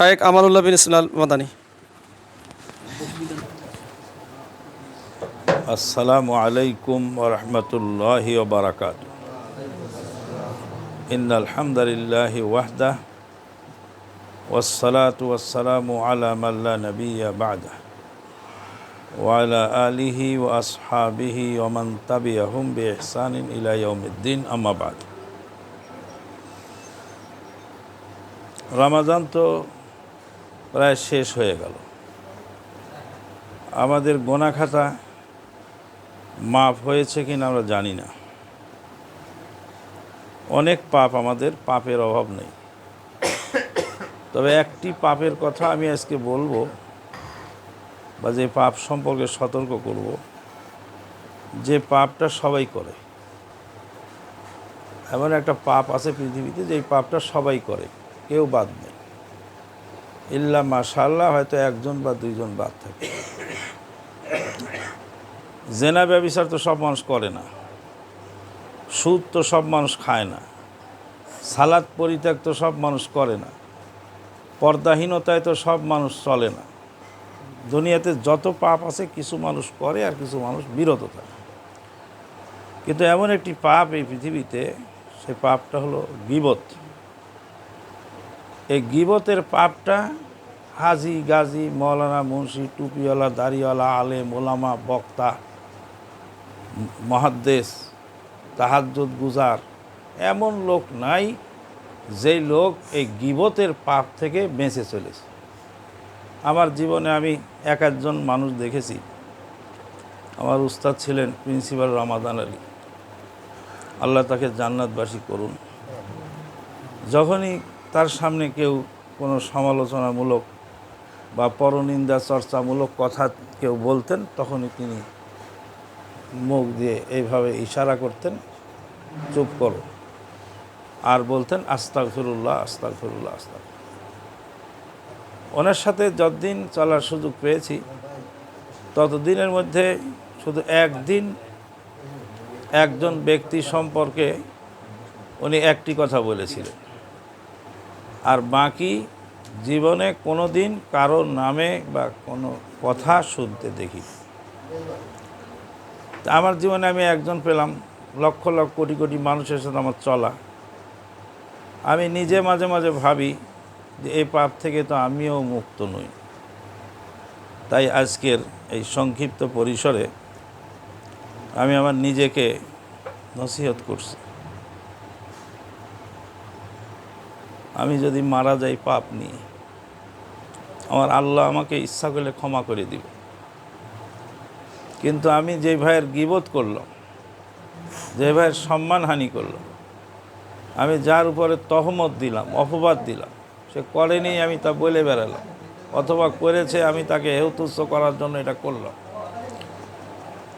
শায়েখ আমানুল্লাহ বিন ইসলাম মাদানী। আসসালামু আলাইকুম ওয়া রাহমাতুল্লাহি ওয়া বারাকাতুহু। ইন্নাল হামদালিল্লাহি ওয়াহদাহ ওয়াসসালাতু ওয়াসসালামু আলা মান লা নাবিয়্যা বা'দাহ ওয়া আলা আলিহি ওয়া আসহাবিহি ওয়া মান তাবি'আহুম বিইহসানিন ইলা ইয়াউমিদ্দিন, আম্মা বা'দ। রমাদান তো প্রায় শেষ হয়ে গেল। আমাদের গোনা খাতা মাফ হয়েছে কিনা আমরা জানি না। অনেক পাপ, আমাদের পাপের অভাব নেই। তবে একটি পাপের কথা আমি আজকে বলবো, বা যে পাপ সম্পর্কে সতর্ক করব, যে পাপটা সবাই করে। এমন একটা পাপ আছে পৃথিবীতে যে পাপটা সবাই করে, কেউ বাদ নেই। ইল্লা মাশাআল্লাহ হয়তো একজন বা দুইজন বাদ থাকে। জেনা ব্যভিচার তো সব মানুষ করে না, সুদ তো সব মানুষ খায় না, সালাত পরিত্যাগ তো সব মানুষ করে না, পর্দাহীনতায় তো সব মানুষ চলে না। দুনিয়াতে যত পাপ আছে কিছু মানুষ করে আর কিছু মানুষ বিরত থাকে। কিন্তু এমন একটি পাপ এই পৃথিবীতে, সে পাপটা হলো গীবত। এই গীবতের পাপটা হাজি গাজী মৌলানা মুন্সি টুপিওয়ালা দাড়িওয়ালা আলেম ওলামা বক্তা মুহাদ্দিস তাহাজ্জুদ গুজার এমন লোক নাই যেই লোক এই গীবতের পাপ থেকে বেঁচে চলেছে। আমার জীবনে আমি একজন মানুষ দেখেছি। আমার উস্তাদ ছিলেন প্রিন্সিপাল রমাদান আলী, আল্লাহ তাকে জান্নাতবাসী করুন। যখনই তার সামনে কেউ কোনো সমালোচনামূলক বা পরনিন্দা চর্চামূলক কথা কেউ বলতেন, তখনই তিনি মুখ দিয়ে এইভাবে ইশারা করতেন, চুপ করো, আর বলতেন আস্তাগফিরুল্লাহ আস্তাগফিরুল্লাহ আস্তাগফিরুল্লাহ। ওনার সাথে যতদিন চলার সুযোগ পেয়েছি ততদিনের মধ্যে শুধু একদিন একজন ব্যক্তি সম্পর্কে উনি একটি কথা বলেছিলেন, আর বাকি জীবনে কোনো দিন কারোর নামে বা কোনো কথা শুনতে দেখি। আমার জীবনে আমি একজন পেলাম, লক্ষ লক্ষ কোটি কোটি মানুষের সাথে আমার চলা। আমি নিজে মাঝে মাঝে ভাবি যে এই পাপ থেকে তো আমিও মুক্ত নই। তাই আজকের এই সংক্ষিপ্ত পরিসরে আমি আমার নিজেকে নসিহত করছি, আমি যদি মারা যাই পাপ নিয়ে, আমার আল্লাহ আমাকে ইচ্ছা করলে ক্ষমা করে দিবে। কিন্তু আমি যে ভাইয়ের গীবত করলাম, যে ভাইয়ের সম্মানহানি করলাম, আমি যার উপরে তহমত দিলাম, অপবাদ দিলাম, সে করেনি আমি তা বলে বেড়ালাম, অথবা করেছে আমি তাকে হেউতুচ্ছ করার জন্য এটা করলাম,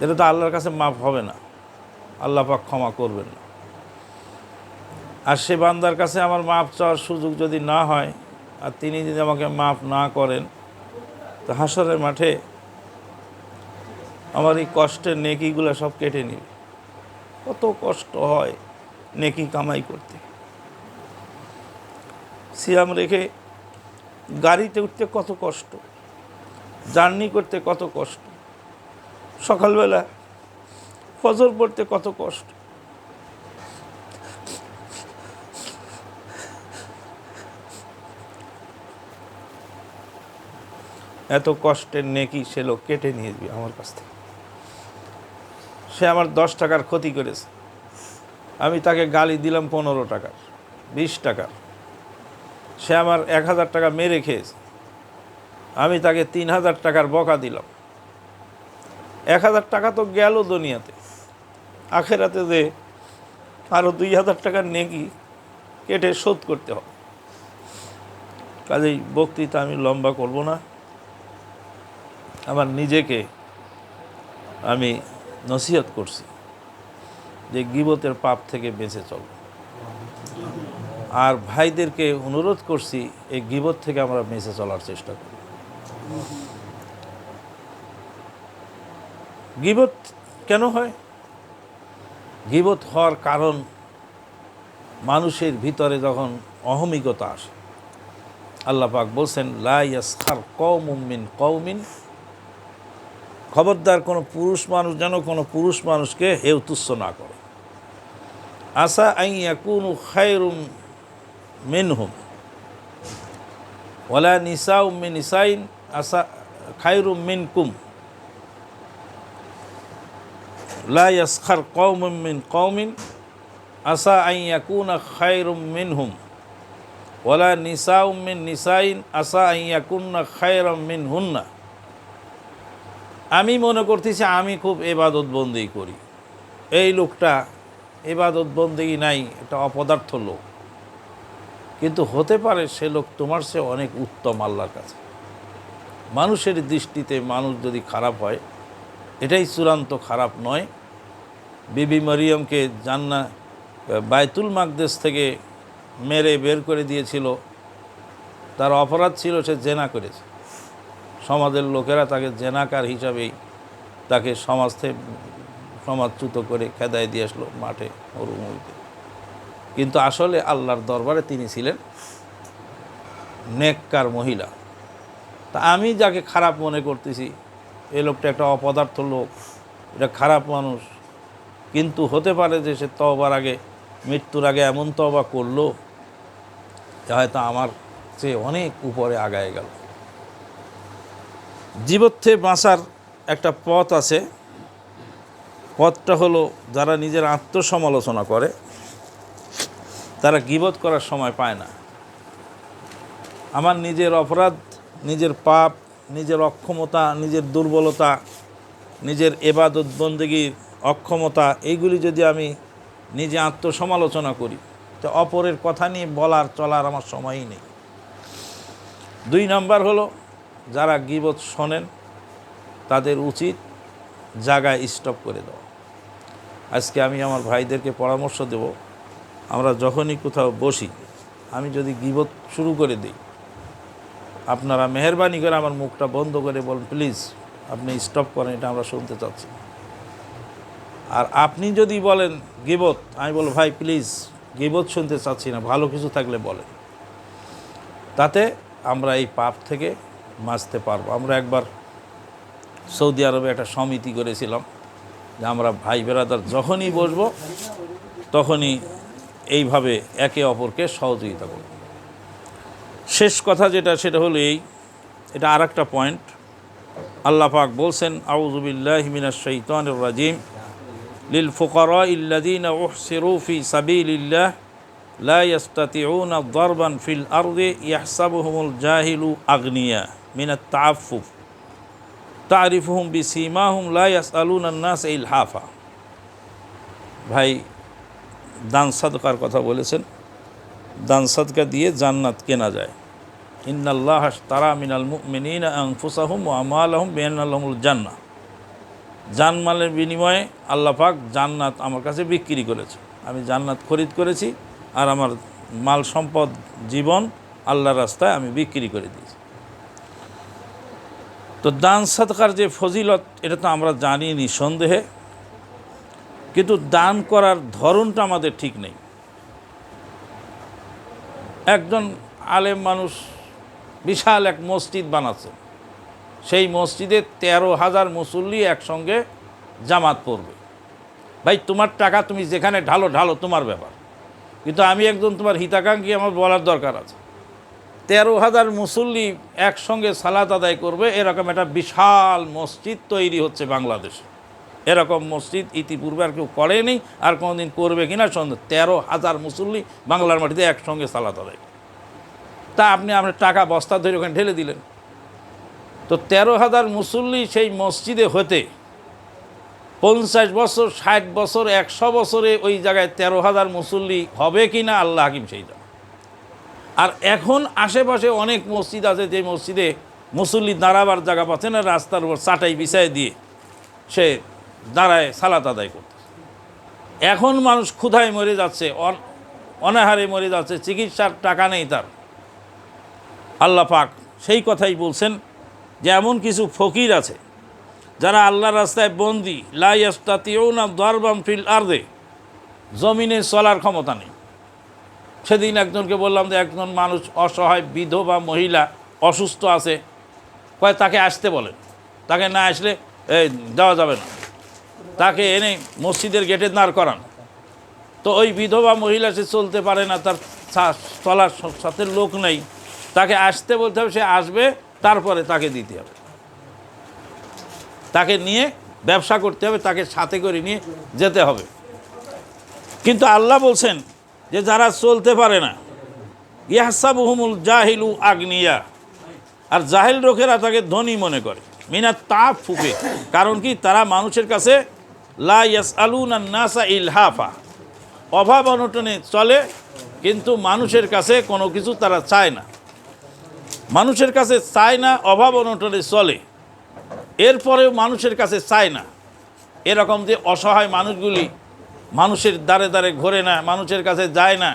এটা তো আল্লাহর কাছে মাফ হবে না, আল্লাহ পাক ক্ষমা করবেন না। আর সে বান্দার কাছে আমার মাফ চাওয়ার সুযোগ যদি না হয়, আর তিনি যদি আমাকে মাফ না করেন, তো হাসরের মাঠে আমার এই কষ্টের নেকিগুলো সব কেটে নিবে। কত কষ্ট হয় নেকি কামাই করতে। সিয়াম রেখে গাড়িতে উঠতে কত কষ্ট, জার্নি করতে কত কষ্ট, সকালবেলা ফজর পড়তে কত কষ্ট। এত কষ্টের নেকি সে লোক কেটে নিয়ে যাবে আমার কাছ থেকে। সে আমার 10 টাকার ক্ষতি করেছে, আমি তাকে গালি দিলাম 15 টাকার 20 টাকার। সে আমার 1000 টাকা মেরে খেয়েছে, আমি তাকে 3000 টাকার বকা দিলাম। 1000 টাকা তো গেল দুনিয়াতে, আখেরাতে যে আরও 2000 টাকার নেকি কেটে শোধ করতে হবে। কাজেই বক্তৃতা আমি লম্বা করব না, আমার নিজেকে আমি নসিহত করছি যে গীবতের পাপ থেকে বেঁচে চল। আর ভাইদেরকে অনুরোধ করছি এই গীবত থেকে আমরা বেঁচে চলার চেষ্টা করি। গীবত কেন হয়? গীবত হওয়ার কারণ মানুষের ভিতরে যখন অহমিকতা আসে, আল্লাহ পাক বলছেন লা ইয়াসখার কওমুম মিন কওমিন, খবরদার কোনো পুরুষ মানুষ যেন কোনো পুরুষ মানুষকে হেউ তুচ্ছ না করে। আসা আন ইয়াকুনু খায়রুম মিনহুম ওয়ালা নিসাউম মিন নিসাইন আসা খায়রুম মিনকুম, লা ইয়াসখার কওমুম মিন কওমিন আসা আন ইয়াকুনা খায়রুম মিনহুম ওয়ালা নিসাউম মিন নিসাইন আসা আন ইয়াকুন্না খায়রাম মিনহুন্না। আমি মনে করতেছি আমি খুব ইবাদত বন্দেগী করি, এই লোকটা ইবাদত বন্দেগী নাই, একটা অপদার্থ লোক, কিন্তু হতে পারে সে লোক তোমার চেয়ে অনেক উত্তম আল্লাহর কাছে। মানুষের দৃষ্টিতে মানুষ যদি খারাপ হয় এটাই চূড়ান্ত খারাপ নয়। বিবি মরিয়মকে বাইতুল মাকদেস থেকে মেরে বের করে দিয়েছিল, তার অপরাধ ছিল সে জেনা করেছে। সমাজের লোকেরা তাকে জেনাকার হিসাবেই তাকে সমাজচ্যুত করে খেদায় দিয়ে আসলো মাঠে মরুভূমিতে, কিন্তু আসলে আল্লাহর দরবারে তিনি ছিলেন নেককার মহিলা। তা আমি যাকে খারাপ মনে করতেছি এই লোকটা একটা অপদার্থ লোক, এটা খারাপ মানুষ, কিন্তু হতে পারে যে সে তওবার আগে, মৃত্যুর আগে এমন তওবা করলো যে হয়তো আমার চেয়ে অনেক উপরে আগায় গেল। জীবত্বে বাঁচার একটা পথ আছে, পথটা হলো যারা নিজের আত্মসমালোচনা করে তারা গীবত করার সময় পায় না। আমার নিজের অপরাধ, নিজের পাপ, নিজের অক্ষমতা, নিজের দুর্বলতা, নিজের ইবাদত বন্দেগীর অক্ষমতা, এইগুলি যদি আমি নিজে আত্মসমালোচনা করি তো অপরের কথা নিয়ে বলার চলার আমার সময়ই নেই। 2 নাম্বার হলো যারা গীবত শোনেন তাদের উচিত জায়গায় স্টপ করে দেওয়া। আজকে আমি আমার ভাইদেরকে পরামর্শ দেব, আমরা যখনই কোথাও বসি আমি যদি গীবত শুরু করে দিই, আপনারা মেহেরবানি করে আমার মুখটা বন্ধ করে বলেন প্লিজ আপনি স্টপ করেন, এটা আমরা শুনতে চাচ্ছি। আর আপনি যদি বলেন গীবত, আমি বলব ভাই প্লিজ গীবত শুনতে চাচ্ছি না, ভালো কিছু থাকলে বলেন, তাতে আমরা এই পাপ থেকে বাঁচতে পারবো। আমরা একবার সৌদি আরবে একটা সমিতি করেছিলাম যে আমরা ভাই বেরাদার যখনই বসবো তখনই এইভাবে একে অপরকে সহযোগিতা করব। শেষ কথা যেটা, সেটা হলো এটা আর একটা পয়েন্ট। আল্লাহ পাক বলছেন আউযু বিল্লাহি মিনাশ শাইতানির রাজিম লিল ফুকারাইল্লাযীনা উহসিরু ফি সাবিলিল্লাহ লা ইয়াস্তাতিউনা দারবান ফিল আরদি ইয়াহসাবুহুমুল জাহিলু আগনিয়া মিনাত তাআফফুফ তারিফুহুম বিসীমাহুম লা ইয়াসআলুনা আন-নাস ইলহাফা। ভাই দান সাদকার কথা বলেছেন, দান সাদকা দিয়ে জান্নাত কেনা যায়। ইন্নাল্লাহা আশতারা মিনাল মুমিনিনা আনফুসাহুম ওয়া আমওয়ালাহুম বিআন্না লাহুমুল জান্নাহ। জানমালের বিনিময়ে আল্লাহ পাক জান্নাত আমার কাছে বিক্রি করেছে, আমি জান্নাত খরিদ করেছি, আর আমার মাল সম্পদ জীবন আল্লাহর রাস্তায় আমি বিক্রি করে দিয়েছি। তো দান সাদকার যে ফজিলত এটা তো আমরা জানি নিঃসন্দেহে, কিন্তু দান করার ধরনটা আমাদের ঠিক নেই। একজন আলেম মানুষ বিশাল এক মসজিদ বানাচ্ছে, সেই মসজিদে 13,000 মুসল্লি একসঙ্গে জামাত পড়বে। ভাই তোমার টাকা তুমি যেখানে ঢালো ঢালো, তোমার ব্যাপার, কিন্তু আমি একজন তোমার হিতাকাঙ্ক্ষী, আমার বলার দরকার আছে। 13,000 মুসল্লি একসঙ্গে সালাত আদায় করবে, এরকম একটা বিশাল মসজিদ তৈরি হচ্ছে বাংলাদেশে। এরকম মসজিদ ইতিপূর্বে আর কেউ করেনি, আর কোনোদিন করবে কিনা সন্দেহ। 13,000 মুসল্লি বাংলার মাটিতে একসঙ্গে সালাত আদায়, তা আপনি আপনার টাকা বস্তা ধরে ওখানে ঢেলে দিলেন। তো 13,000 মুসল্লি সেই মসজিদে হতে 50 বছর, 60 বছর, 100 বছরে ওই জায়গায় 13,000 মুসল্লি হবে কি না আল্লাহ হাকিম সেই জানে। আর এখন আশেপাশে অনেক মসজিদ আছে যে মসজিদে মুসল্লি দাঁড়াবার জায়গা পাচ্ছে না, রাস্তার উপর চাটাই বিছায় দিয়ে সে দাঁড়ায় সালাত আদায় করতে। এখন মানুষ ক্ষুধায় মরে যাচ্ছে, অনাহারে মরে যাচ্ছে, চিকিৎসার টাকা নেই তার। আল্লাহ পাক সেই কথাই বলছেন যে এমন কিছু ফকির আছে যারা আল্লাহর রাস্তায় বন্দী, লা ইয়াস্তাতিউনা দারবান ফিল আরদে, জমিনে চলার ক্ষমতা নেই। সেদিন একজনকে বললাম যে একজন মানুষ অসহায় বিধবা মহিলা অসুস্থ আছে, কয় তাকে আসতে বলেন, তাকে না আসলে যাওয়া যাবে না, তাকে এনে মসজিদের গেটে দাঁড় করান। তো ওই বিধবা মহিলা সে চলতে পারে না, তার চলার সাথে লোক নেই, তাকে আসতে বলতে হবে, সে আসবে, তারপরে তাকে দিতে হবে, তাকে নিয়ে ব্যবসা করতে হবে, তাকে সাথে করে নিয়ে যেতে হবে। কিন্তু আল্লাহ বলছেন যে যারা চলতে পারে না, ইয়াহসাবুহুমুল জাহিলু আগনিয়া, আর জাহিল লোকেরা তাকে ধনী মনে করে, মিনা তাপ ফুকে, কারণ কি তারা মানুষের কাছে লা ইয়াসআলুনা নাসা ইলহাফা, অভাব অনটনে চলে, কিন্তু মানুষের কাছে কোনো কিছু তারা চায় না, মানুষের কাছে চায় না, অভাব অনটনে চলে, এরপরেও মানুষের কাছে চায় না। এরকম যে অসহায় মানুষগুলি মানুষের দ্বারে দ্বারে ঘোরে না, মানুষের কাছে যায় না,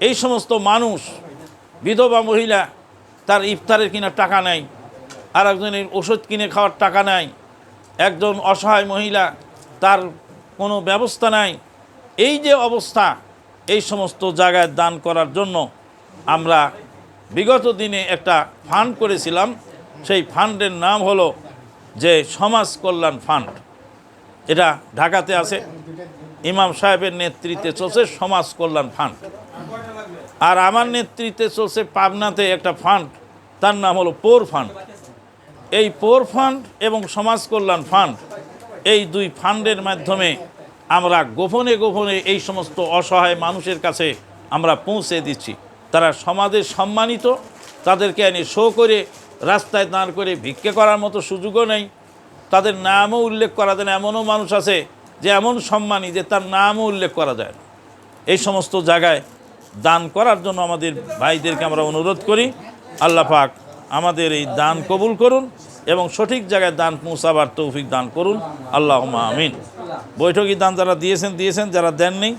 এই সমস্ত মানুষ, বিধবা মহিলা, তার ইফতারের কিনা টাকা নেই, আর একজনের ওষুধ কিনে খাওয়ার টাকা নাই, একজন অসহায় মহিলা, তার কোনো ব্যবস্থা নাই, এই যে অবস্থা, এই সমস্ত জায়গায় দান করার জন্য আমরা বিগত দিনে একটা ফান্ড করেছিলাম। সেই ফান্ডের নাম হলো যে সমাজ কল্যাণ ফান্ড। এটা ঢাকাতে আছে, ইমাম সাহেবের নেতৃত্বে চলছে সমাজ কল্যাণ ফান্ড। আর আমার নেতৃত্বে চলছে পাবনাতে একটা ফান্ড, তার নাম হলো পোর ফান্ড। এই পোর ফান্ড এবং সমাজ কল্যাণ ফান্ড, এই দুই ফান্ডের মাধ্যমে আমরা গোপনে গোপনে এই সমস্ত অসহায় মানুষের কাছে আমরা পৌঁছে দিচ্ছি। তারা সমাজে সম্মানিত, তাদেরকে এনে শো করে রাস্তায় দাঁড় করে ভিক্ষে করার মতো সুযোগও নেই, তাদের নামও উল্লেখ করা যায় না। এমনও মানুষ আছে যে এমন সম্মানী যে তার নামও উল্লেখ করা যায় না। এই সমস্ত জায়গায় দান করার জন্য আমাদের ভাইদেরকে আমরা অনুরোধ করি। আল্লাহ পাক আমাদের এই দান কবুল করুন এবং সঠিক জায়গায় দান পৌঁছাবার তৌফিক দান করুন। আল্লাহুম্মা আমিন। বৈঠকি দান যারা দিয়েছেন, যারা দেননি